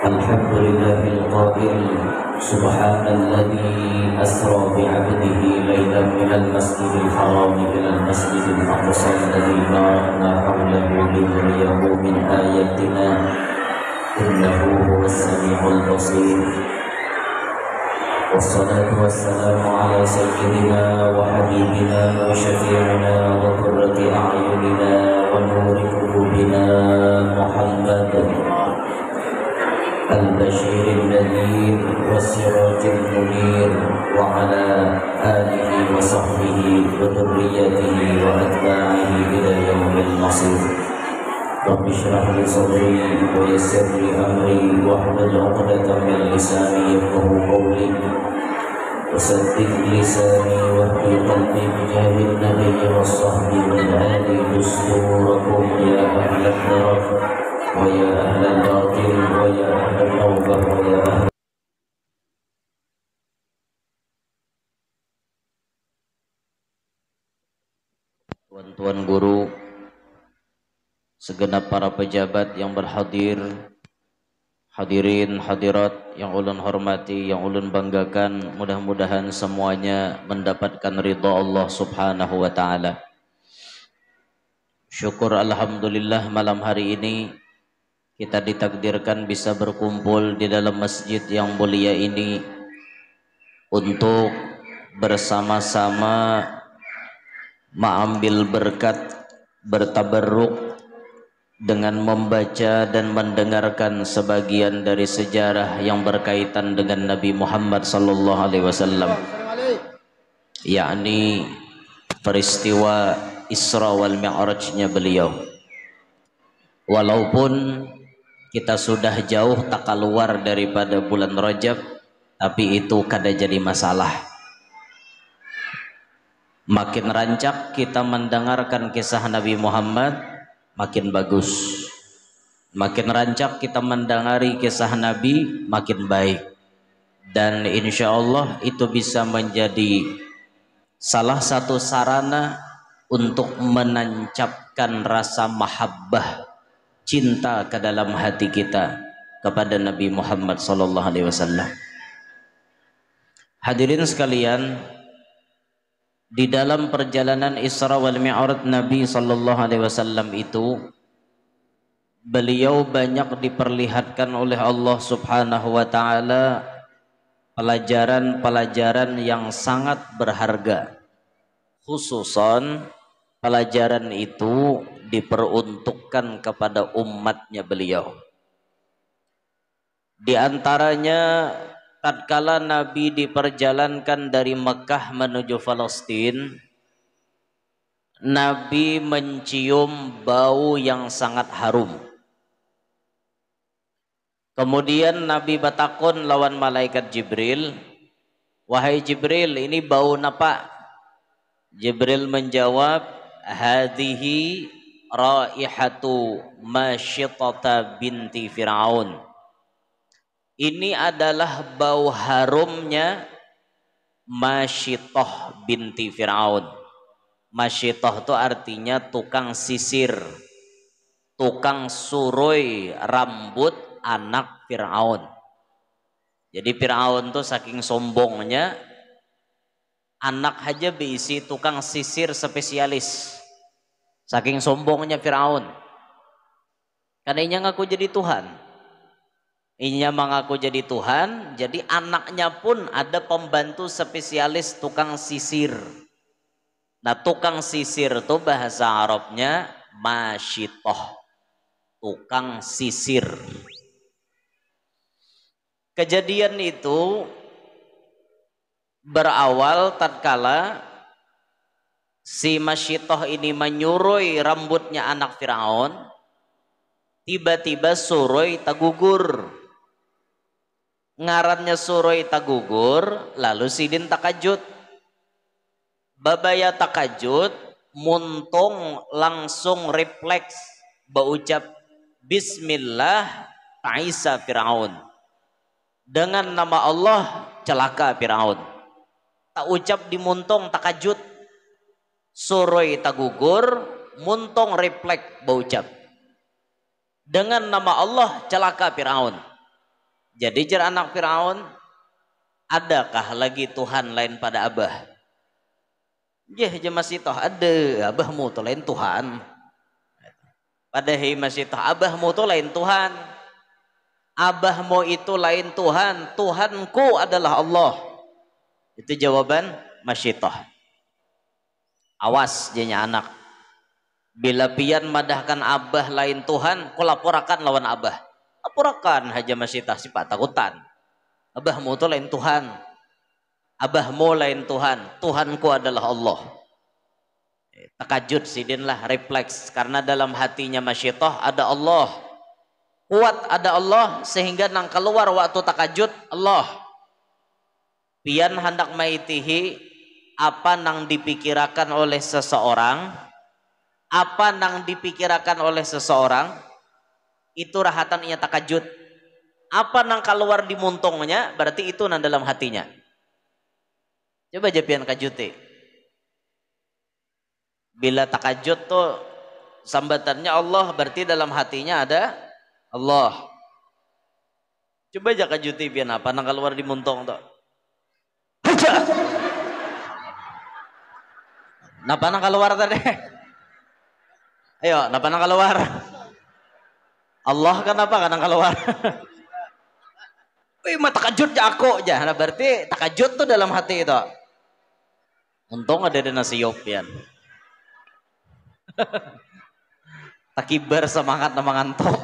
الحمد لله القائل سبحان الذي أسرى بعبده ليلا من المسجد الحرام إلى المسجد الأقصى الذي باركنا حوله لنريه من آياتنا إنه هو السميع البصير. والصلاة والسلام على سيدنا وحبيبنا وشفيعنا وقرة أعيننا ونور قلوبنا محمد البشير النذير والسراج المنير وعلى آله وصحبه وذريته وأتباعه إلى يوم المصير. رب اشرح لي صدري ويسر لي أمري واحلل عقدة من لساني يفقهوا قولي وسدد لساني واهدي قلبي بجاه النبي والصحب والآل دستوركم يا أهل الدرر ويا أهل الباطل ويا أهل التوبة ويا أهل. Tuan-tuan guru, segenap para pejabat yang berhadir, hadirin hadirat yang ulun hormati, yang ulun banggakan, mudah-mudahan semuanya mendapatkan ridha Allah Subhanahu wa taala. Syukur alhamdulillah malam hari ini kita ditakdirkan bisa berkumpul di dalam masjid yang mulia ini untuk bersama-sama mengambil berkat, bertabarruk dengan membaca dan mendengarkan sebagian dari sejarah yang berkaitan dengan Nabi Muhammad sallallahu alaihi wasallam, yakni peristiwa Isra wal Mi'rajnya beliau. Walaupun kita sudah jauh tak keluar daripada bulan Rajab, tapi itu kada jadi masalah. Makin rancak kita mendengarkan kisah Nabi Muhammad, makin bagus. Makin rancak kita mendengari kisah Nabi, makin baik. Dan insya Allah itu bisa menjadi salah satu sarana untuk menancapkan rasa mahabbah, cinta ke dalam hati kita kepada Nabi Muhammad sallallahu alaihi wasallam. Hadirin sekalian, di dalam perjalanan Isra wal Mi'raj Nabi sallallahu alaihi wasallam itu, beliau banyak diperlihatkan oleh Allah Subhanahu wa taala pelajaran-pelajaran yang sangat berharga. Khususan pelajaran itu diperuntukkan kepada umatnya beliau. Di antaranya tatkala Nabi diperjalankan dari Mekah menuju Palestina, Nabi mencium bau yang sangat harum. Kemudian Nabi batakon lawan malaikat Jibril, "Wahai Jibril, ini bau napa?" Jibril menjawab, "Hadhihi raihatu Masyitata binti Fir'aun." Ini adalah bau harumnya Masyitah binti Fir'aun. Masyitah itu artinya tukang sisir, tukang suroi rambut anak Fir'aun. Jadi Fir'aun itu saking sombongnya, anak aja berisi tukang sisir spesialis. Saking sombongnya Fir'aun, karena ia ngaku jadi Tuhan. Ia mengaku jadi Tuhan, jadi anaknya pun ada pembantu spesialis tukang sisir. Nah, tukang sisir itu bahasa Arabnya masyitoh, tukang sisir. Kejadian itu berawal tatkala si masyitoh ini menyurui rambutnya anak Fir'aun, tiba-tiba suroi tagugur. Ngarannya suroi tagugur, lalu sidin takajud. Babaya takajud, muntung langsung refleks berucap Bismillah ta'isa Fir'aun. Dengan nama Allah celaka Fir'aun. Tak ucap di muntung takajud, suroi tagugur, muntung refleks berucap dengan nama Allah celaka Fir'aun. Jadi jar anak Firaun, adakah lagi Tuhan lain pada abah? Jah je masih toh ada, abahmu tuh lain Tuhan. Padahal masih toh abahmu tuh lain Tuhan. Abahmu itu lain Tuhan, Tuhanku adalah Allah. Itu jawaban masyitoh. Awas jenya anak. Bila pian madahkan abah lain Tuhan, kau laporakan lawan abah. Laporakan haja masyitah sifat takutan. Abahmu itu lain Tuhan. Abahmu lain Tuhan. Tuhanku adalah Allah. Takajud sidin lah, refleks. Karena dalam hatinya masyitah ada Allah. Kuat ada Allah sehingga nang keluar waktu takajud Allah. Pian hendak maitihi apa nang dipikirakan oleh seseorang, apa nang dipikirakan oleh seseorang itu rahatan ia takajud. Apa nang keluar di muntungnya berarti itu nang dalam hatinya. Coba aja pian kajuti. Bila takajud tuh sambatannya Allah berarti dalam hatinya ada Allah. Coba aja kajuti pian apa nang keluar di muntung tuh. Napa nang keluar tadi? Ayo, napa nang keluar? Allah kenapa nang keluar? Wih, mah takajud jako aja. Nah, berarti takajud tuh dalam hati itu. Untung ada nasi yopian. Takibar semangat nama ngantuk.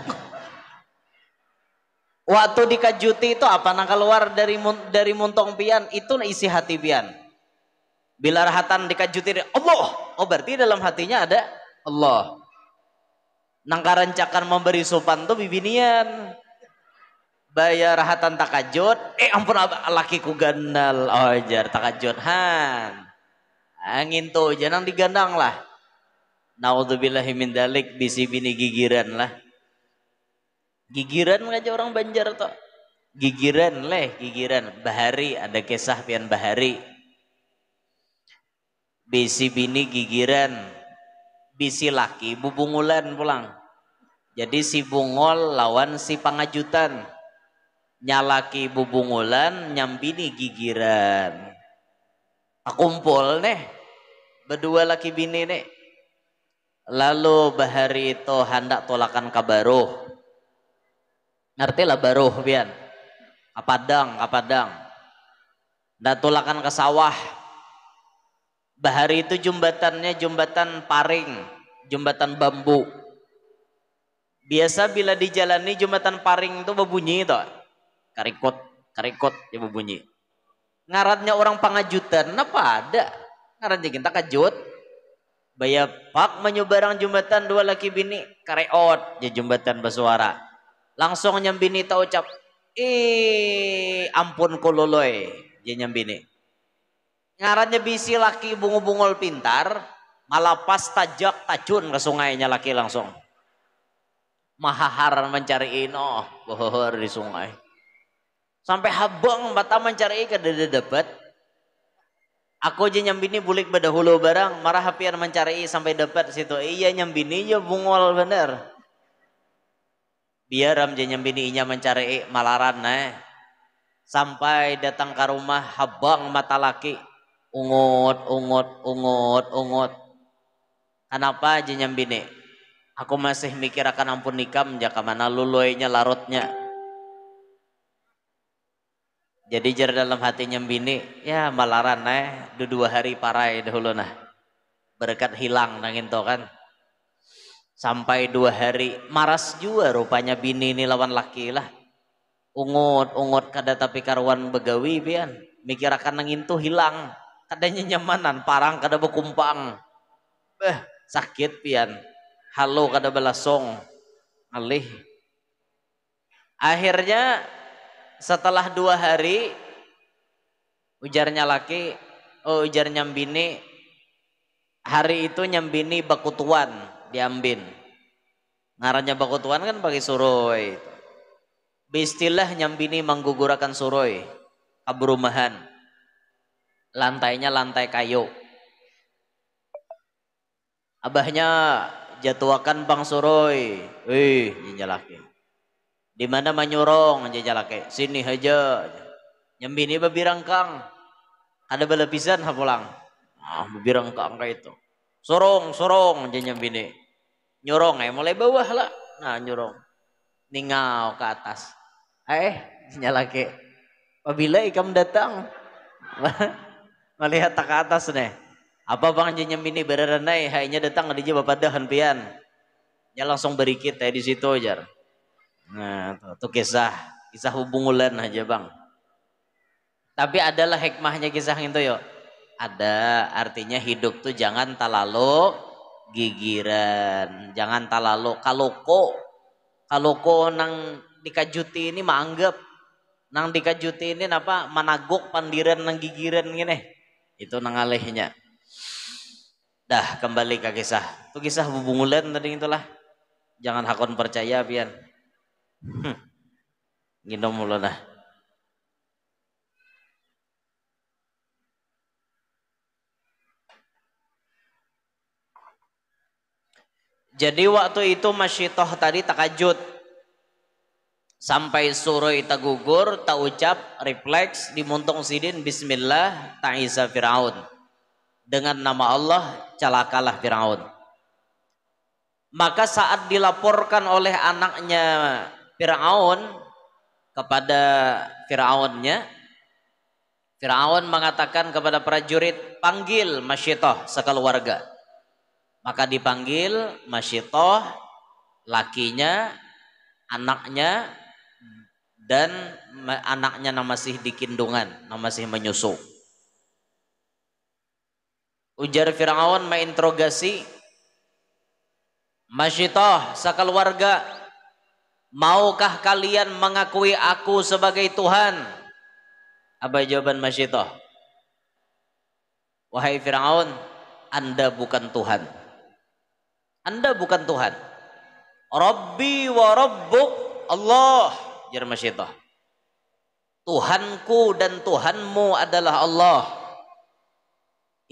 Waktu dikajuti itu apa nang keluar dari muntong pian itu isi hati pian. Bila rahatan dikajuti Allah, oh berarti dalam hatinya ada Allah. Nang karancakan memberi sopan tuh bibinian. Bayar rahatan takajud, ampun lakiku gandal, jar takajud han. Angin tuh jangan digandang lah. Naudzubillahi min dalik bisi bini gigiran lah. Gigiran aja orang Banjar tuh. Gigiran leh, gigiran. Bahari ada kisah pian bahari. Bisi bini gigiran. Bisi laki bubungulan pulang. Jadi si bungol lawan si pangajutan. Nyalaki bubungulan, nyambini gigiran. Akumpul nih. Berdua laki bini nih. Lalu bahari itu hendak tolakan kabaruh. Ngerti lah baruh pian. Kapadang. Dan tolakan ke sawah. Bahari itu jembatannya jembatan paring, jembatan bambu. Biasa bila dijalani jembatan paring itu berbunyi itu. Karikot ya berbunyi. Ngarannya orang pangajutan, apa ada? Ngarannya kita kajut. Baya pak menyeberang jembatan dua laki bini kareot ya jembatan bersuara. Langsung nyambini tak ucap, ampun kololoy ya nyambini. Ngarannya bisi laki bungu-bungol pintar, malapas tajak tajun ke sungainya laki langsung. Mahahar mencari bohor di sungai. Sampai habang bata mencari kada dapat. Aku aja nyambini bulik badahulu barang, marah hapian mencari sampai dapat situ. Iya nyambini ya bungol bener. Biar aja nyambini inya mencari malaran Sampai datang ke rumah habang mata laki. Ungut. Kenapa aja nyambini? Aku masih mikir akan ampun nikam jaka mana luloynya larutnya. Jadi jar dalam hati nyambini, ya malaran dua hari parai dahulu berkat hilang nangin to kan. Sampai 2 hari maras juga rupanya bini ini lawan laki lah. Ungut kada tapi karuan begawi pian. Mikir akan nangin tuh hilang. Kadanya nyamanan, parang kada bekumpang. Sakit pian. Halo kada belasong. Alih. Akhirnya setelah 2 hari ujarnya laki, ujar nyambini, hari itu nyambini bakutuan diambin. Ngarannya bakutuan kan pakai suroi. Beistilah nyambini menggugurakan suroi kabrumahan. Lantainya lantai kayu. Abahnya jatuhkan bang suroi. Nyinya laki. Di mana manyurong aja jalake, sini aja. Nyembini babirangkang. Ada bala pisan hapulang. Ah, babirangkang kayak itu. Sorong aja nyembini. Nyorong mulai bawah lah. Nah, nyorong. Ningau ke atas. Nyalake. Apabila ikam datang melihat tak ke atas nih. Apa bang aja nyembini bererenai, hanya datang ada aja bapak dahan pian. Ya langsung berikit di situ aja. Nah, itu kisah hubungulan aja bang. Tapi adalah hikmahnya kisah itu yo. Ada, artinya hidup tuh jangan terlalu gigiran, jangan terlalu kaloko nang dikajuti ini manggap nang dikajuti ini apa managuk pandiran nang gigiran gini. Itu nang alehnya. Dah kembali ke kisah. Itu kisah hubungulan tadi itulah. Jangan hakon percaya pian. Nginom mulu nah. Jadi waktu itu Masyitoh tadi takajud sampai suroi tagugur tak ucap refleks dimuntung sidin bismillah ta'isa Fir'aun dengan nama Allah celakalah Fir'aun. Maka saat dilaporkan oleh anaknya Fir'aun kepada Fir'aunnya, Fir'aun mengatakan kepada prajurit, panggil Masyitoh sekeluarga. Maka dipanggil Masyitoh, lakinya, anaknya, dan anaknya yang masih di kandungan, yang masih menyusu. Ujar Fir'aun menginterogasi, Masyitoh sekeluarga, maukah kalian mengakui aku sebagai Tuhan? Apa jawaban Masyitoh? Wahai Fir'aun, Anda bukan Tuhan. Anda bukan Tuhan. Rabbi wa Rabbuk Allah. Jar Masyitoh. Tuhanku dan Tuhanmu adalah Allah.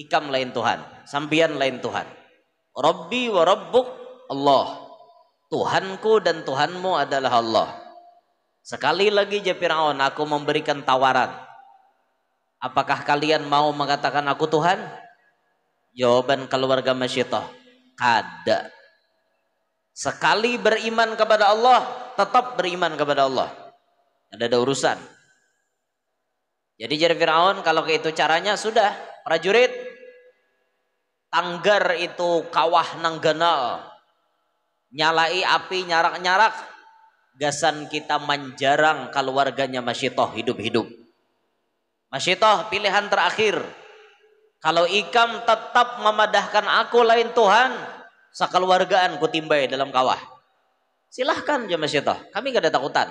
Ikam lain Tuhan, sampian lain Tuhan. Rabbi wa Rabbuk Allah. Tuhanku dan Tuhanmu adalah Allah. Sekali lagi ya Fir'aun, aku memberikan tawaran. Apakah kalian mau mengatakan aku Tuhan? Jawaban keluarga Masyitoh, kada. Sekali beriman kepada Allah, tetap beriman kepada Allah. Ada urusan. Jadi jadi Fir'aun kalau itu caranya sudah, prajurit tanggar itu kawah nang ganal, nyalai api nyarak-nyarak, gasan kita menjarang keluarganya Masyitoh hidup-hidup. Masyitoh pilihan terakhir. Kalau ikam tetap memadahkan aku lain Tuhan, sekeluargaan ku timbai dalam kawah. Silahkan ya Masyitoh, kami gak ada takutan.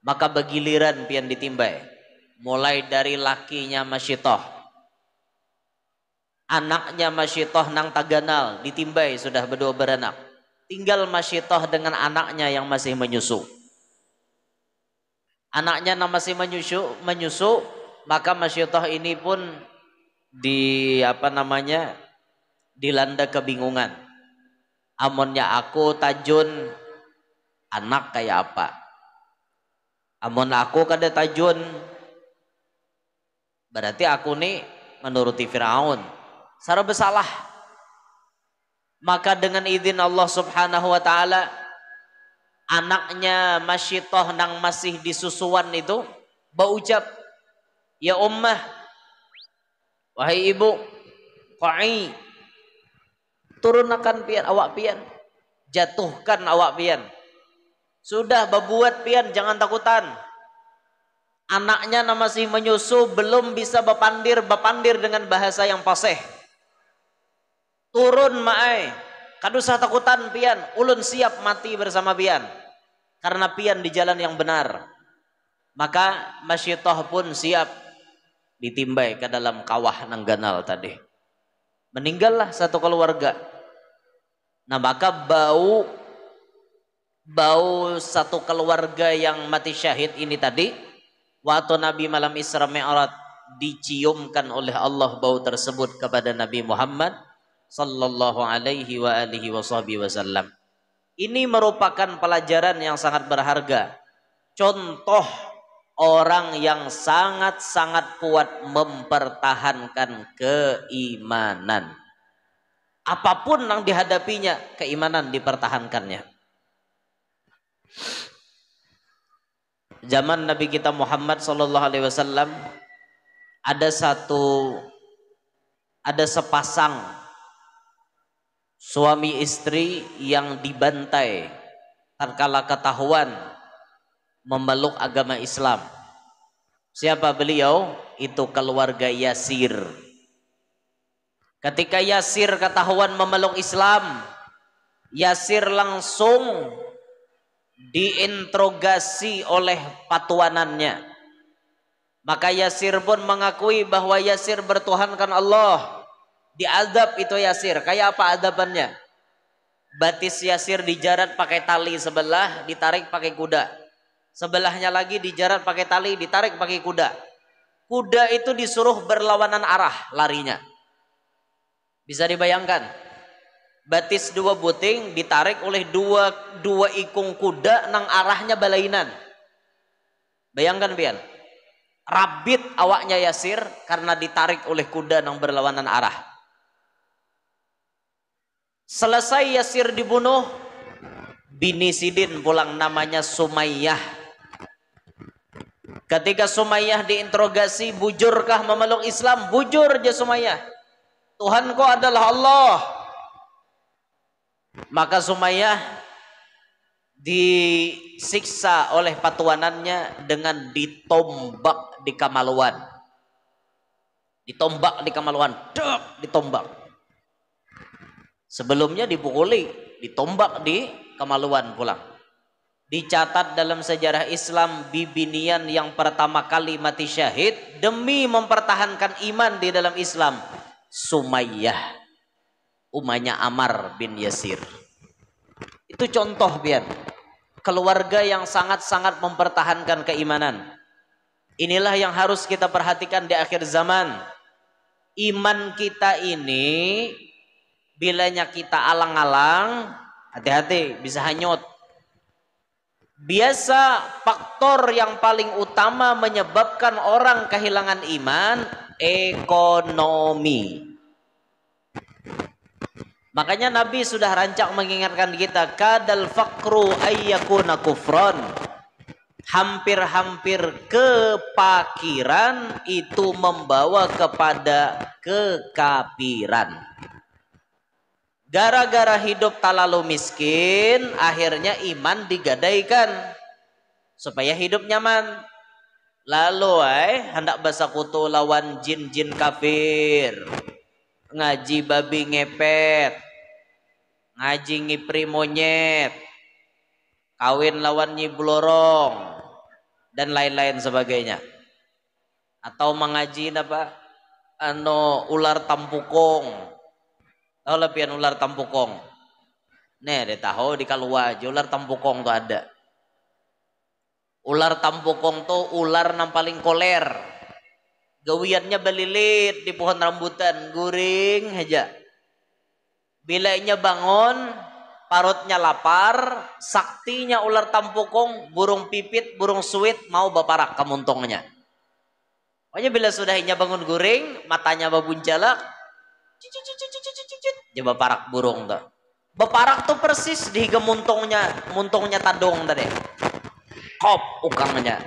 Maka begiliran pian ditimbai. Mulai dari lakinya Masyitoh, anaknya Masyitoh nang taganal ditimbai sudah berdua beranak. Tinggal Masyitoh dengan anaknya yang masih menyusu. Anaknya yang masih menyusu, maka Masyitoh ini pun dilanda kebingungan. Amonnya aku tajun anak kayak apa? Amon aku kada tajun, berarti aku nih menuruti Fir'aun. Sarah bersalah. Maka dengan izin Allah Subhanahu wa taala, anaknya Masyitoh nang masih disusuan itu berucap, ya ummah, wahai ibu, qa'i, turunkan pian awak pian, jatuhkan awak pian. Sudah berbuat pian, jangan takutan. Anaknya yang masih menyusu belum bisa berpandir dengan bahasa yang fasih. Turun ma'ai, kadusah takutan pian, ulun siap mati bersama pian. Karena pian di jalan yang benar. Maka Masyitoh pun siap ditimbai ke dalam kawah nang ganal tadi. Meninggallah satu keluarga. Nah maka bau satu keluarga yang mati syahid ini tadi, waktu Nabi malam Isra Mi'raj diciumkan oleh Allah bau tersebut kepada Nabi Muhammad sallallahu alaihi wa alihi wasallam. Ini merupakan pelajaran yang sangat berharga. Contoh orang yang sangat-sangat kuat mempertahankan keimanan. Apapun yang dihadapinya, keimanan dipertahankannya. Zaman Nabi kita Muhammad SAW ada sepasang suami istri yang dibantai tatkala ketahuan memeluk agama Islam. Siapa beliau? Itu keluarga Yasir. Ketika Yasir ketahuan memeluk Islam, Yasir langsung diinterogasi oleh patuanannya. Maka Yasir pun mengakui bahwa Yasir bertuhankan Allah. Diadab itu Yasir. Kayak apa adabannya? Batis Yasir dijarat pakai tali sebelah, ditarik pakai kuda. Sebelahnya lagi dijarat pakai tali, ditarik pakai kuda. Kuda itu disuruh berlawanan arah larinya. Bisa dibayangkan? Batis dua buting ditarik oleh dua ikung kuda nang arahnya balainan. Bayangkan pian. Rabit awaknya Yasir karena ditarik oleh kuda nang berlawanan arah. Selesai Yasir dibunuh, bini Sidin pulang namanya Sumayyah. Ketika Sumayyah diinterogasi, bujurkah memeluk Islam? Bujur aja Sumayyah. Tuhanku adalah Allah. Maka Sumayyah disiksa oleh patuanannya dengan ditombak di kemaluan. Ditombak di kemaluan, ditombak. Sebelumnya dipukuli, ditombak di kemaluan pulang. Dicatat dalam sejarah Islam, bibi Nian yang pertama kali mati syahid demi mempertahankan iman di dalam Islam, Sumayyah, umahnya Ammar bin Yasir. Itu contoh biar keluarga yang sangat-sangat mempertahankan keimanan. Inilah yang harus kita perhatikan di akhir zaman. Iman kita ini bilanya kita alang-alang, hati-hati bisa hanyut. Biasa faktor yang paling utama menyebabkan orang kehilangan iman, ekonomi. Makanya Nabi sudah rancak mengingatkan kita, kadal faqru ayyakuna kufron. Hampir-hampir kepakiran itu membawa kepada kekafiran. Gara-gara hidup terlalu miskin, akhirnya iman digadaikan supaya hidup nyaman. Lalu hendak bersekutu lawan jin-jin kafir, ngaji babi ngepet, ngaji ngipri monyet, kawin lawan nyi blorong, dan lain-lain sebagainya. Atau mengaji apa? Ular tampukong. Tahu lepian ular tampukong? Nih, dia tahu di Kalua aja ular tampukong tuh ada. Ular tampukong tuh ular yang paling koler. Gawiannya belilit di pohon rambutan, guring aja. Bilainya bangun, parutnya lapar, saktinya ular tampukong, burung pipit, burung suit mau baparak kemuntongnya. Pokoknya bila sudah inya bangun guring, matanya babunjalak, coba parak burung tuh. Beparak tuh persis di muntungnya tadong tadi. Kop ukangnya.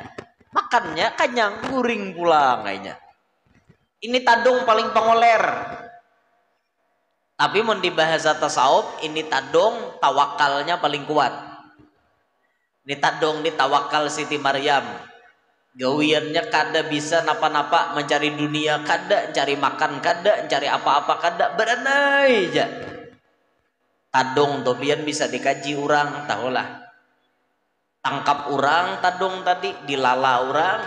Makannya kenyang, guring pulang kayaknya. Ini tadong paling pengoler. Tapi mau di bahasa tasawuf, ini tadong tawakalnya paling kuat. Ini tadong di tawakal Siti Maryam. Gawiannya kada bisa napa-napa mencari dunia, kada cari makan, kada cari apa-apa, kada berenai aja. Tadong tobian bisa dikaji orang, tahulah. Tangkap orang tadong tadi, dilala orang,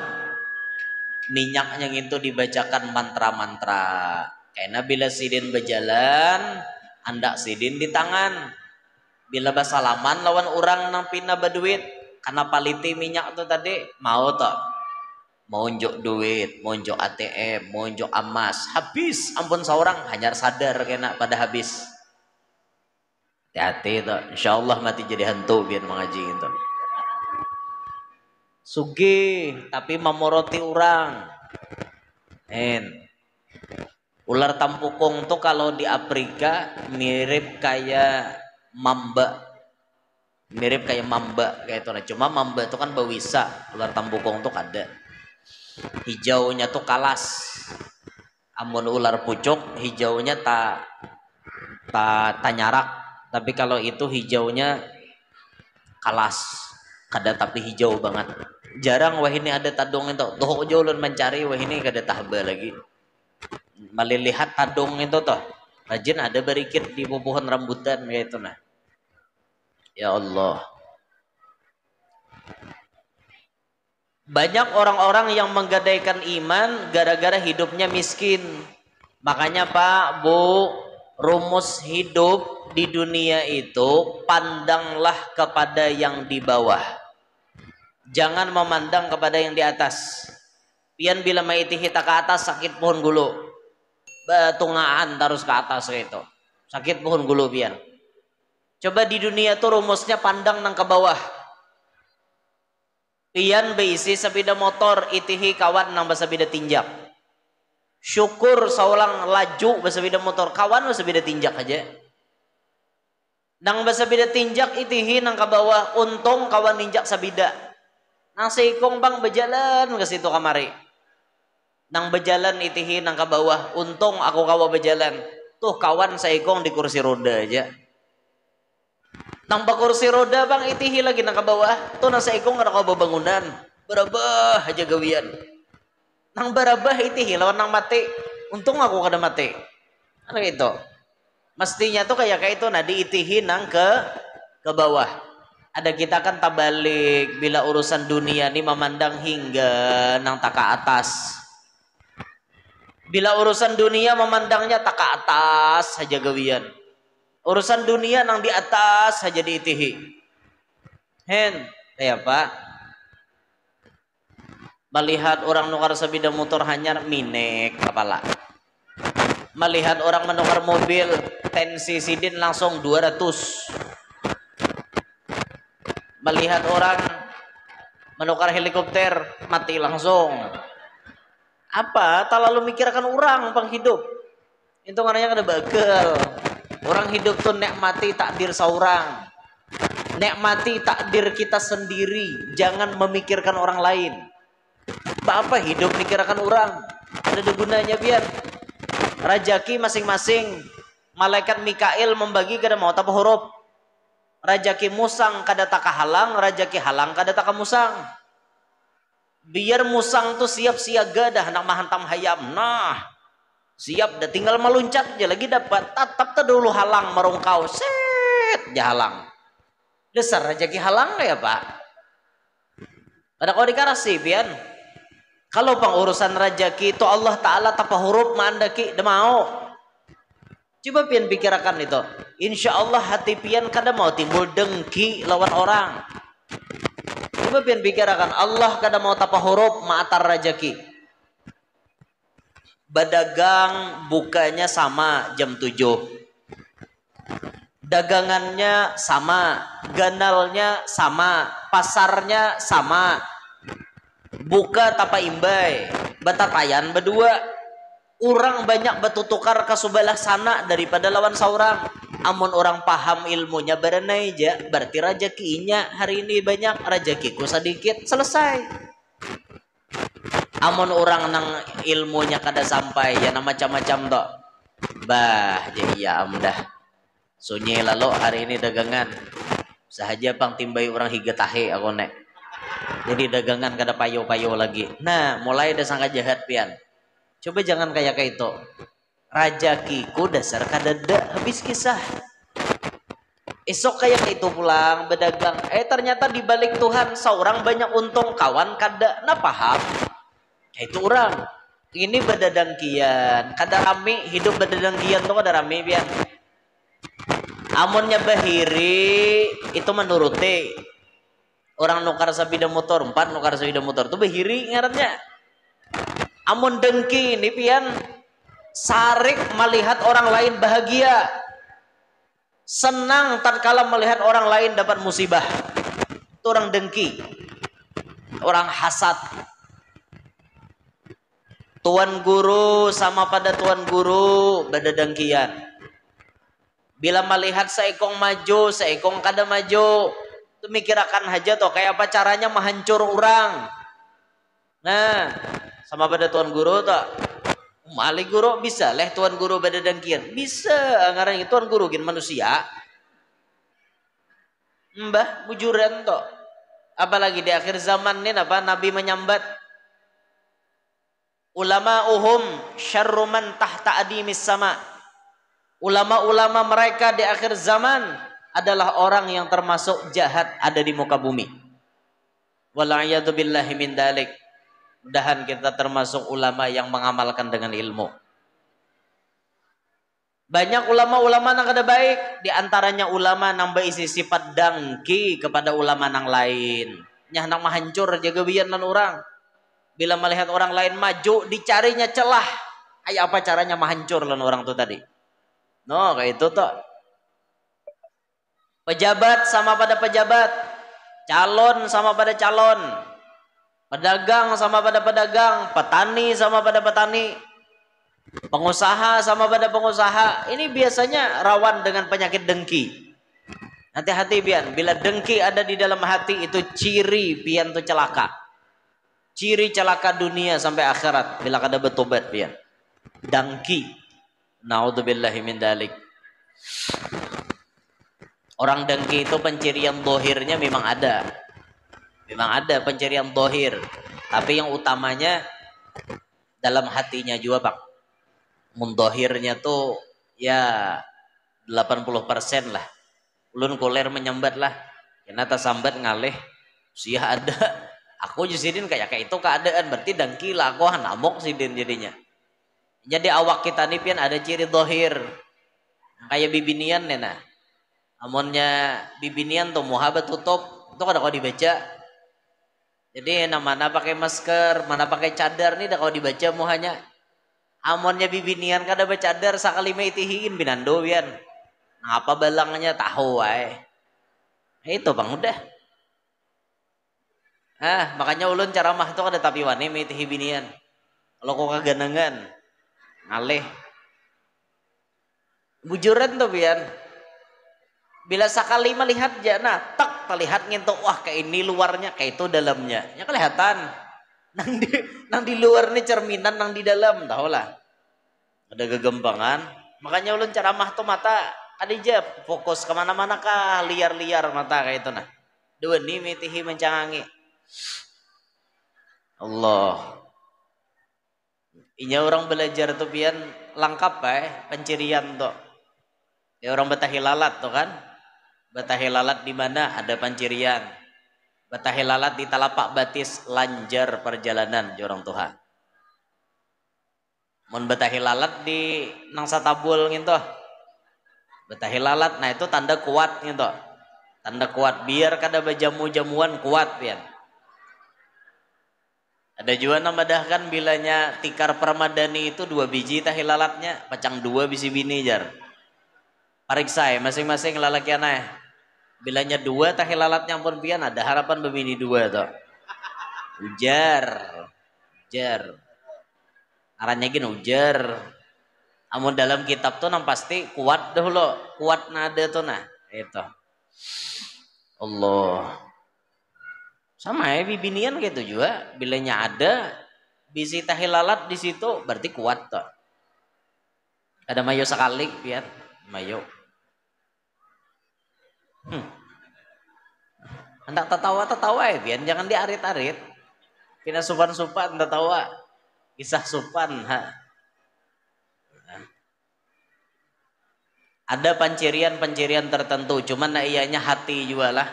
minyaknya itu dibacakan mantra-mantra. Karena bila sidin berjalan, andak sidin di tangan. Bila basalaman lawan orang nang pina berduit, karena paliti minyak itu tadi, mau tak? Mau unjuk duit, mau unjuk ATM, mau unjuk emas, habis ampun seorang hanya sadar kena pada habis. hati-hati itu insyaallah mati jadi hantu biar mengaji itu sugih tapi memoroti orang ular tampukung tuh kalau di Afrika mirip kayak mamba kayak itu nah cuma mamba itu kan bawisa ular tampukung tuh ada hijaunya tuh kalas amun ular pucuk hijaunya tak nyarak tapi kalau itu hijaunya kalas kada tapi hijau banget jarang wah ini ada tadung itu tuh jauh mencari wah ini kada tahba lagi malilihat tadung itu toh rajin ada berikit di pohon rambutan kayak itu nah ya Allah banyak orang-orang yang menggadaikan iman gara-gara hidupnya miskin makanya Pak Bu rumus hidup di dunia itu pandanglah kepada yang di bawah jangan memandang kepada yang di atas pian bila maitihi tak ke atas sakit pohon gulu batungaan terus ke atas gitu sakit pohon gulu pian coba di dunia tuh rumusnya pandang nang ke bawah pian beisi sepeda motor itihi kawan nang basabida tinjak syukur saulang laju basabida motor kawan basabida tinjak aja nang basabida tinjak itihi nang ke bawah untung kawan ninjak sabida nang seikong bang berjalan ke situ kamari nang berjalan itihi nang ke bawah untung aku kawa berjalan tuh kawan seikong di kursi roda aja nang kursi roda bang itihi lagi nang ke bawah tuh nang seikong kada kawa bangunan berabah aja gawian nang berabah itihi lawan nang mati untung aku kada mati kan gitu mestinya tuh kayak itu nah diitihi nang ke bawah ada kita kan tabalik bila urusan dunia ini memandang hingga nang tak ke atas bila urusan dunia memandangnya tak ke atas saja gawian urusan dunia nang di atas saja diitihi ya Pak melihat orang nukar sabida motor hanya minek kepala melihat orang menukar mobil tensi sidin langsung 200 melihat orang menukar helikopter mati langsung apa tak lalu mikirkan orang penghidup itu namanya kada bagel orang hidup tuh nikmati takdir seorang nikmati takdir kita sendiri jangan memikirkan orang lain apa hidup mikirkan orang ada gunanya biar rajaki masing-masing malaikat Mikail membagi kada mau apa huruf rajaki musang kada tak halang rajaki halang kada tak musang biar musang tuh siap siaga dah nak mahantam hayam nah siap dah tinggal meluncat aja lagi dapat tatap dulu halang merungkau set dia halang dasar rajaki halang ya Pak ada kau dikarasi pian kalau pengurusan rajaki itu Allah Ta'ala tapa huruf mandaki dah mau coba pian pikirkan itu insya Allah hati pian kada mau timbul dengki lawan orang coba pian pikirkan Allah kada mau tapa huruf maatar rajaki berdagang bukanya sama jam 7 dagangannya sama ganalnya sama pasarnya sama buka tapa imbai batatayan berdua orang banyak bertukar ke sebelah sana daripada lawan seorang amun orang paham ilmunya berenai aja berarti rezekinya hari ini banyak rezekiku sedikit selesai amun orang nang ilmunya kada sampai ya na macam-macam tok bah jadi ya amdah sunyi lalu hari ini dagangan sahaja pang timbai orang higa tahe aku nek jadi dagangan kada payo-payo lagi nah mulai ada sangka jahat pian coba jangan kayak itu rajakiku dasar kadada habis kisah esok kayak itu pulang berdagang ternyata dibalik Tuhan seorang banyak untung kawan kada nah paham itu orang ini bedadangkian kada rame hidup bedadangkian tuh kada rame pian amunnya bahiri itu menuruti orang nukar sabida motor 4 nukar sabida motor tuh bahiri ngarannya amun dengki ini pian sarik melihat orang lain bahagia senang tatkala melihat orang lain dapat musibah. Itu orang dengki, orang hasad. Tuan guru sama pada tuan guru beda dengkian. Bila melihat seekong maju, seekong kada maju, itu mikirakan aja toh kayak apa caranya menghancur orang. Nah, sama pada tuan guru toh, mali guru bisa leh tuan guru beda dengkian. Bisa, ngarang tuan guru gin manusia. Mbah bujuran toh. Apalagi di akhir zaman ini apa Nabi menyambat ulama'uhum syarru man tahta adimis sama. Ulama-ulama mereka di akhir zaman adalah orang yang termasuk jahat ada di muka bumi. Wala'iyadu billahi min dalik. Mudahan kita termasuk ulama yang mengamalkan dengan ilmu. Banyak ulama-ulama yang kada baik, di antaranya ulama nang isi sifat dengki kepada ulama nang lain. Nyah nang menghancur jaga bian nan orang. Bila melihat orang lain maju, dicarinya celah. Ay apa caranya menghancur lan orang tu tadi? No, kayak itu toh. Pejabat sama pada pejabat, calon sama pada calon, pedagang sama pada pedagang, petani sama pada petani, pengusaha sama pada pengusaha. Ini biasanya rawan dengan penyakit dengki. Hati-hati pian, bila dengki ada di dalam hati itu ciri pian tu celaka. Ciri celaka dunia sampai akhirat bila kada bertobat pian. Dengki. Naudzubillahi min dalik. Orang dengki itu pencirian dohirnya memang ada. Memang ada pencirian dohir. Tapi yang utamanya dalam hatinya juga Pak. Mundohirnya tuh ya 80% lah. Ulun kuler menyambat lah. Kena sambat ngalih. Sia ada. Aku jusidin kayak itu keadaan. Berarti dengki lah. Aku namok sidin jadinya. Jadi awak kita nih pian ada ciri dohir. Kayak bibinian nih nah. Amonnya bibinian tuh muhabat tutup. Itu kada kau dibaca. Jadi mana pakai masker. Mana pakai cadar nih dah kau dibaca muhanya. Amonnya bibinian kada bercadar. Sakali maitihin binando pian. Nah, apa balangnya tahu ay. Itu bang udah. Makanya ulun ceramah tuh kada tapi wani maitihi binian. Kalau kau kaganangan. Ngalih. Bujuran tuh pian. Bila sekali melihat jana, tak terlihat ngintuk wah kayak ini luarnya, kayak itu dalamnya. Ya kelihatan. Nang di luar ini cerminan, nang di dalam, tahu lah. Ada kegembangan. Makanya ulun ceramah tuh mata adija fokus kemana-mana kah liar-liar mata kayak itu nah. Dua nih mitihi mencangangi. Allah. Inya orang belajar tuh pian lengkap pencirian tuh. Ya orang betahilalat tuh kan. Betahilalat di mana ada pencirian. Betahilalat di telapak batis lanjar perjalanan jorong Tuhan. Mun betahilalat di nang satabul gitu. Betahilalat nah itu tanda kuat gitu. Tanda kuat biar kada berjamu-jamuan kuat pian. Ada juga namadahkan bilanya tikar permadani itu 2 biji tahilalatnya, pacang 2 bisi bini jar. Pariksa masing-masing lalakian bilanya 2 tahilalatnya pun pian ada harapan bebini 2 tuh. Ujar. Aranya gini ujar. Amun dalam kitab tuh nang pasti kuat dahulu, kuat nada tuh nah. Itu. Allah. Sama bibinian gitu juga. Bilanya ada bisi tahilalat di situ berarti kuat tuh. Ada mayo sekali pian, mayo. Hendak tertawa pian, jangan diarit-arit. Kena supan-supan tertawa. Kisah supan Ada pencirian tertentu, cuman ianya hati juga lah.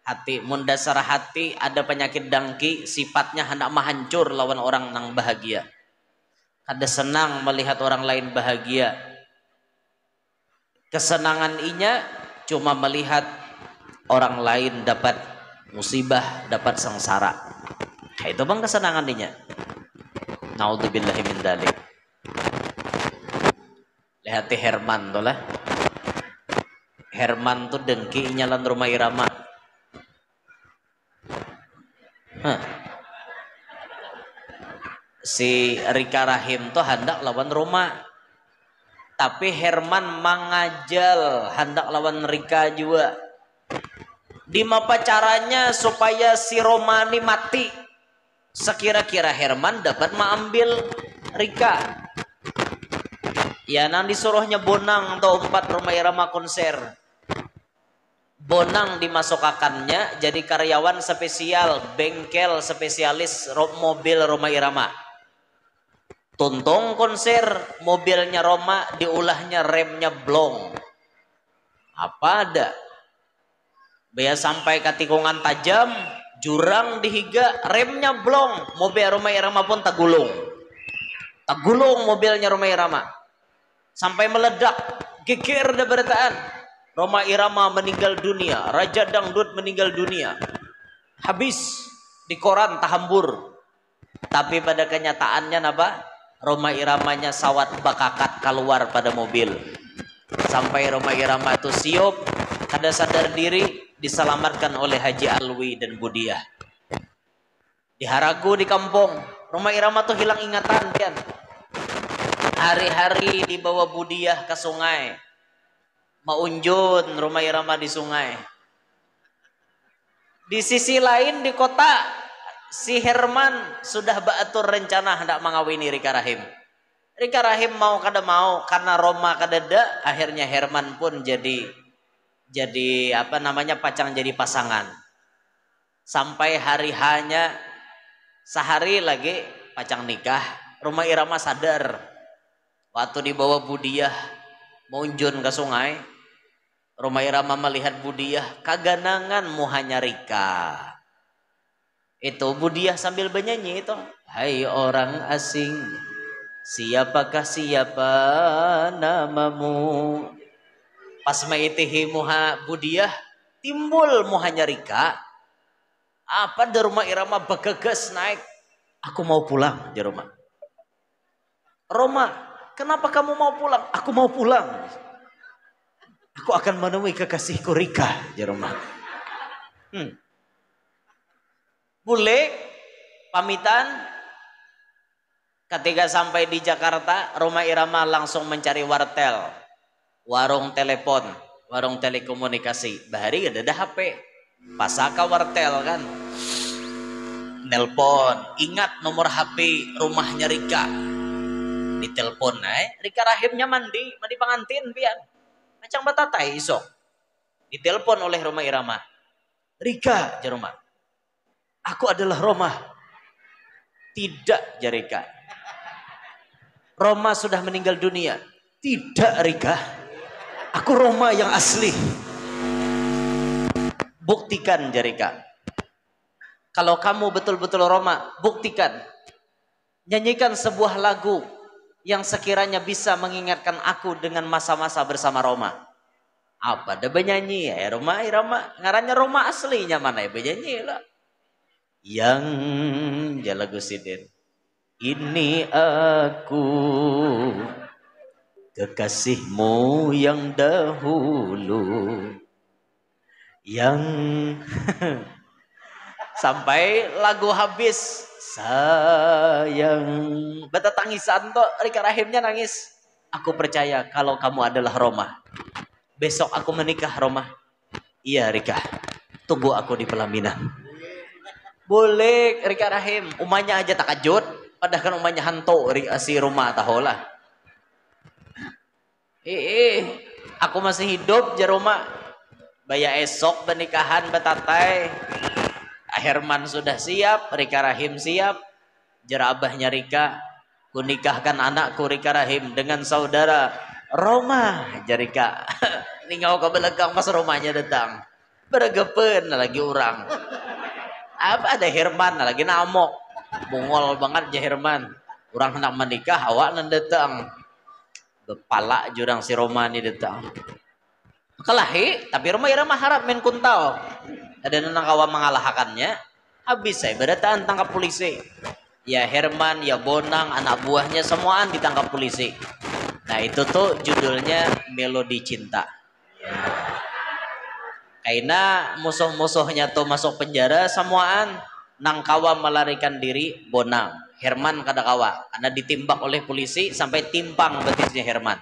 Hati, mundasar hati ada penyakit dengki, sifatnya hendak menghancur lawan orang yang bahagia. Kada senang melihat orang lain bahagia. Kesenangan inya cuma melihat orang lain dapat musibah, dapat sengsara. Itu bang kesenangan inya. Naudzubillahi min dzalik. Lihat Herman tuh lah. Herman tuh dengki nyalan Roma Irama. Si Rika Rahim tuh hendak lawan Roma, tapi Herman mangajal hendak lawan Rika juga. Dimapa caranya supaya si Roma ini mati? Sekira-kira Herman dapat mengambil Rika. Ya nang disuruhnya Bonang atau 4 Roma Irama konser. Bonang dimasukakannya jadi karyawan spesial bengkel spesialis mobil Roma Irama. Tuntung konser mobilnya Roma diulahnya remnya blong. Apa ada? Baya sampai ke tikungan tajam, jurang dihiga, remnya blong. Mobil Roma Irama pun tagulung. Tagulung mobilnya Roma Irama. Sampai meledak, geger ada beritaan. Roma Irama meninggal dunia, Raja Dangdut meninggal dunia. Habis di koran tahambur. Tapi pada kenyataannya apa? Roma Iramanya sawat bakakat keluar pada mobil. Sampai Roma Irama itu siup, kada sadar diri, diselamatkan oleh Haji Alwi dan Budiah. Di Haragu di kampung, Roma Irama tuh hilang ingatan pian. Hari-hari dibawa Budiah ke sungai. Maunjun Roma Irama di sungai. Di sisi lain di kota, si Herman sudah baatur rencana hendak mengawini Rika Rahim. Rika Rahim mau kada mau karena Roma kadada, akhirnya Herman pun jadi apa namanya pacang jadi pasangan. Sampai hari hanya sehari lagi pacang nikah, Roma Irama sadar. Waktu dibawa Budiah munjun ke sungai, Roma Irama melihat Budiah kaganangan muhanya Rika. Itu Budiah sambil bernyanyi itu, hai orang asing, siapakah siapa namamu? Pas maitihi muha Budiah, timbul muhanya Rika. Apa di Roma Irama begeges naik, aku mau pulang di rumah. Roma, kenapa kamu mau pulang? Aku mau pulang. Aku akan menemui kekasihku Rika di rumah. Boleh pamitan. Ketika sampai di Jakarta, Roma Irama langsung mencari wartel, warung telepon, warung telekomunikasi. Bahari ada HP, pasaka wartel kan. Nelpon, ingat nomor HP rumahnya Rika. Ditelepon, Rika Rahimnya mandi pengantin pian. Macam batatai isok. Ditelepon oleh Roma Irama. Rika, Roma. Aku adalah Roma. Tidak, Rika. Roma sudah meninggal dunia. Tidak, Rika. Aku Roma yang asli. Buktikan, Rika. Kalau kamu betul-betul Roma, buktikan. Nyanyikan sebuah lagu yang sekiranya bisa mengingatkan aku dengan masa-masa bersama Roma. Apa ada benyanyi ya Roma Irama, ngarannya Roma aslinya mana ya benyanyi lah. Yang jalagu sidin. Ini aku kekasihmu yang dahulu. Yang sampai lagu habis. Sayang, beta tangisan tuh Rika Rahimnya nangis. Aku percaya kalau kamu adalah Roma. Besok aku menikah Roma. Iya Rika, tunggu aku di pelaminan. Boleh Rika Rahim, umanya aja takajut. Padahal kan umanya hantu si Roma taholah. Aku masih hidup ja Roma. Baya esok pernikahan betatai. Herman sudah siap, Rika Rahim siap. Jerabahnya Rika, ku nikahkan anakku Rika Rahim dengan saudara Roma. Jarika, ningau ke belakang pas Romanya datang. Bergepen lagi orang. Apa ada Herman lagi namok. Bungol banget ya Herman. Orang hendak menikah, awak nan datang. Kepala jurang si Roma ni datang. Kelahi, tapi Roma Irama harap main kuntau. Ada nang kawan mengalahkannya. Habis saya berdataan tangkap polisi. Ya Herman, ya Bonang, anak buahnya semuaan ditangkap polisi. Nah itu tuh judulnya Melodi Cinta. Karena musuh-musuhnya tuh masuk penjara semuaan nang kawa melarikan diri bonang. Herman kada kawa karena ditimbak oleh polisi sampai timpang betisnya Herman.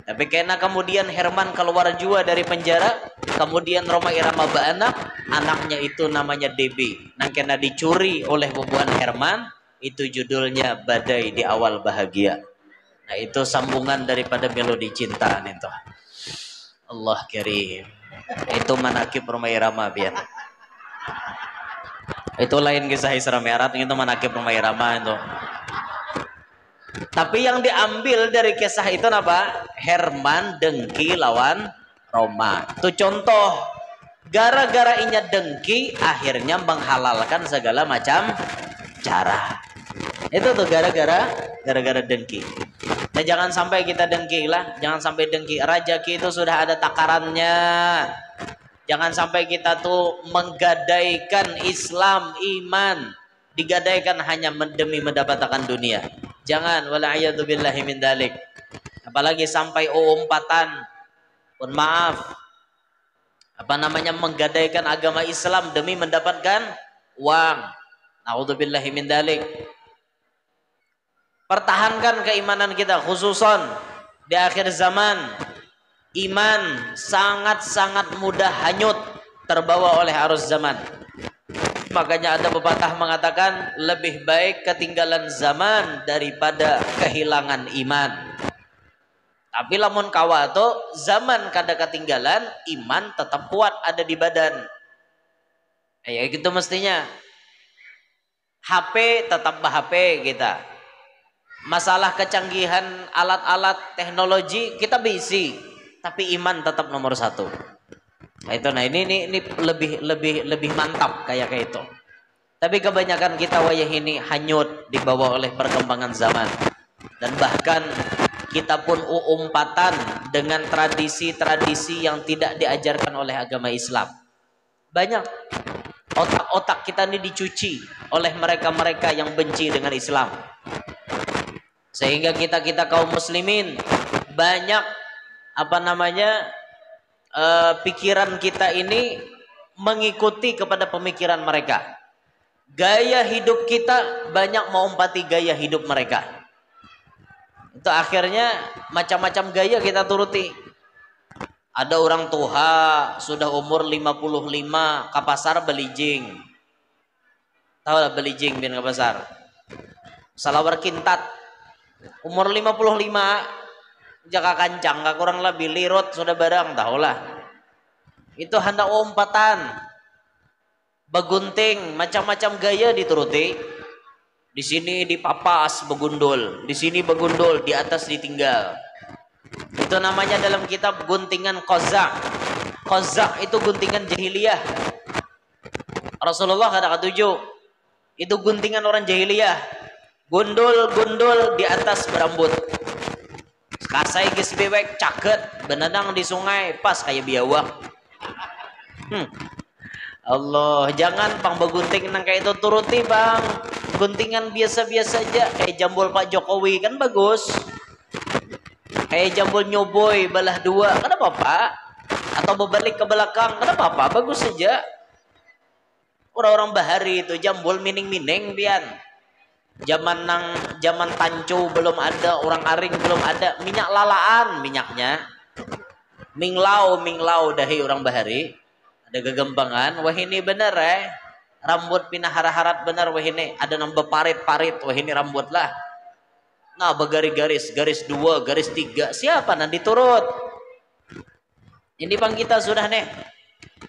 Tapi karena kemudian Herman keluar jua dari penjara, kemudian Roma Irama baanak, anaknya itu namanya DB. Nang kena dicuri oleh bubuan Herman, itu judulnya Badai di Awal Bahagia. Nah itu sambungan daripada melodi cinta itu. Allah karim. Itu manakib Roma Irama biar. Itu lain kisah Isra Mi'raj, itu manakib Roma Irama itu. Tapi yang diambil dari kisah itu apa? Herman dengki lawan Roma. Itu contoh. Gara-gara inya dengki akhirnya menghalalkan segala macam cara. Itu tuh gara-gara dengki. Nah jangan sampai kita dengki lah, jangan sampai dengki. Rajaki itu sudah ada takarannya. Jangan sampai kita tuh menggadaikan Islam, iman, digadaikan hanya demi mendapatkan dunia. Jangan, wala'iyadzubillahi min dalik. Apalagi sampai umpatan, pun maaf, menggadaikan agama Islam demi mendapatkan uang. Na'udzubillahi min dalik. Pertahankan keimanan kita, khususon di akhir zaman. Iman sangat-sangat mudah hanyut, terbawa oleh arus zaman. Makanya ada pepatah mengatakan lebih baik ketinggalan zaman daripada kehilangan iman. Tapi lamun kawa tu zaman kada ketinggalan, iman tetap kuat ada di badan. Ya gitu mestinya. HP tetap HP kita. Masalah kecanggihan alat-alat teknologi kita bisi, tapi iman tetap nomor satu. Nah itu, ini lebih mantap kayak itu. Tapi kebanyakan kita wayah ini hanyut dibawa oleh perkembangan zaman, dan bahkan kita pun umpatan dengan tradisi-tradisi yang tidak diajarkan oleh agama Islam. Banyak otak-otak kita ini dicuci oleh mereka-mereka yang benci dengan Islam, sehingga kita kaum muslimin banyak pikiran kita ini mengikuti kepada pemikiran mereka. Gaya hidup kita banyak mengumpati gaya hidup mereka. Itu akhirnya macam-macam gaya kita turuti. Ada orang tua sudah umur 55 ke pasar beli jing. Tahu lah beli jing bin ke pasar. Salawar kintat. Umur 55 jaka kancang, gak kurang lebih lirot sudah barang, tahulah. Itu hendak umpatan, begunting, macam-macam gaya dituruti. Di sini dipapas begundul, di sini begundul, di atas ditinggal. Itu namanya dalam kitab guntingan kozak. Kozak itu guntingan jahiliyah. Rasulullah kada ketujuh. Itu guntingan orang jahiliyah. Gundul di atas berambut. Kasai geus bewek caket benedang di sungai pas kayak biawak. Allah, jangan pang begunting nang kayak itu turuti bang. Guntingan biasa-biasa aja kayak jambul Pak Jokowi kan bagus. Kayak jambul nyoboy balah dua kan apa-apa. Atau berbalik ke belakang kan apa-apa, bagus saja. Orang-orang bahari itu jambul mining-mining pian. Zaman tancu belum ada, orang aring belum ada, minyak lalaan minyaknya. Minglau dahi orang bahari. Ada gegembangan, wah ini bener rambut pinah harat bener wah ini, ada nambah parit wah ini rambut lah. Nah garis 2, garis 3, siapa nanti turut? Ini bang kita sudah nih,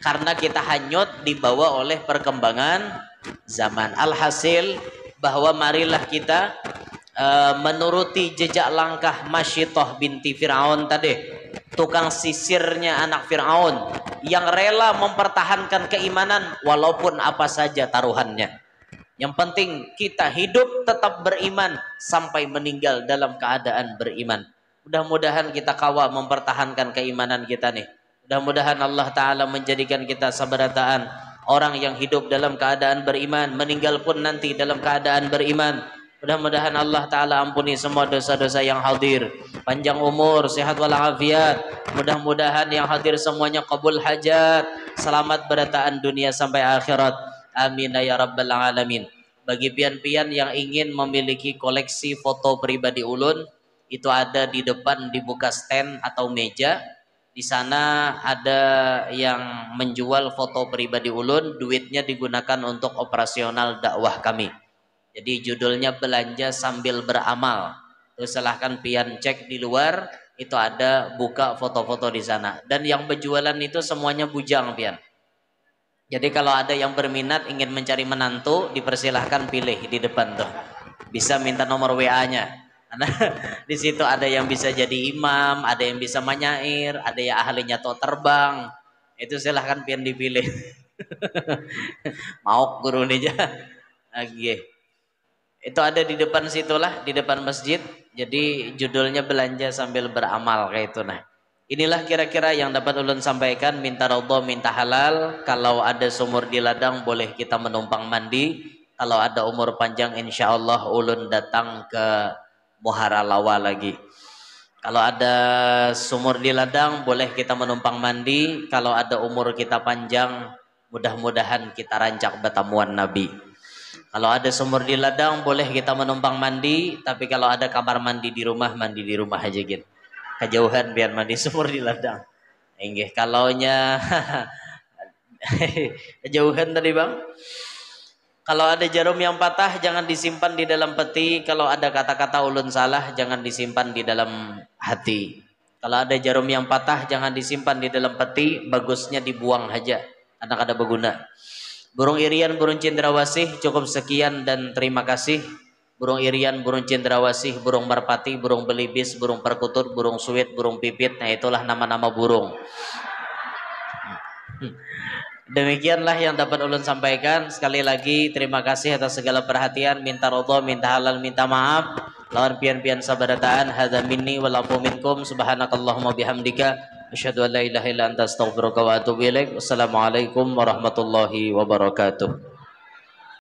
karena kita hanyut dibawa oleh perkembangan zaman. Alhasil bahwa marilah kita menuruti jejak langkah Masyitah binti Fir'aun tadi, tukang sisirnya anak Fir'aun, yang rela mempertahankan keimanan walaupun apa saja taruhannya. Yang penting kita hidup tetap beriman sampai meninggal dalam keadaan beriman. Mudah-mudahan kita kawa mempertahankan keimanan kita nih. Mudah-mudahan Allah Ta'ala menjadikan kita sabarataan orang yang hidup dalam keadaan beriman, meninggal pun nanti dalam keadaan beriman. Mudah-mudahan Allah Ta'ala ampuni semua dosa-dosa yang hadir, panjang umur, sehat walafiat. Mudah-mudahan yang hadir semuanya kabul hajat, selamat berataan dunia sampai akhirat. Amin ya rabbal alamin. Bagi pian-pian yang ingin memiliki koleksi foto pribadi ulun, itu ada di depan, dibuka stand atau meja. Di sana ada yang menjual foto pribadi ulun, duitnya digunakan untuk operasional dakwah kami. Jadi judulnya belanja sambil beramal. Terus silahkan pian cek di luar, itu ada buka foto-foto di sana. Dan yang berjualan itu semuanya bujang pian. Jadi kalau ada yang berminat ingin mencari menantu, dipersilahkan pilih di depan tuh. Bisa minta nomor WA-nya. Karena di situ ada yang bisa jadi imam, ada yang bisa menyair, ada yang ahlinya tuh terbang. Itu silahkan pian dipilih. Mau guru nih aja. Oke. Itu ada di depan situlah, di depan masjid. Jadi judulnya belanja sambil beramal kayak itu. Nah, inilah kira-kira yang dapat ulun sampaikan. Minta ridho, minta halal. Kalau ada sumur di ladang boleh kita menumpang mandi. Kalau ada umur panjang insya Allah ulun datang ke Muhara Lawa lagi. Kalau ada sumur di ladang boleh kita menumpang mandi. Kalau ada umur kita panjang, mudah-mudahan kita rancak betamuan Nabi. Kalau ada sumur di ladang boleh kita menumpang mandi, tapi kalau ada kamar mandi di rumah, mandi di rumah aja gitu. Kejauhan biar mandi sumur di ladang. Enggih, kalaunya kejauhan tadi Bang. Kalau ada jarum yang patah jangan disimpan di dalam peti, kalau ada kata-kata ulun salah jangan disimpan di dalam hati. Kalau ada jarum yang patah jangan disimpan di dalam peti, bagusnya dibuang aja, karena kada berguna. Burung irian, burung cendrawasih, cukup sekian dan terima kasih. Burung irian, burung cendrawasih, burung merpati, burung belibis, burung perkutut, burung suwit, burung pipit. Nah itulah nama-nama burung. Demikianlah yang dapat ulun sampaikan. Sekali lagi terima kasih atas segala perhatian. Minta ridho, minta halal, minta maaf. Lawan pian-pian sabarataan. Hadza minni wal afu minkum. Subhanakallahumma bihamdika asyhadu an la ilaha illa anta astaghfiruka wa atubu ilaik. Wassalamualaikum warahmatullahi wabarakatuh.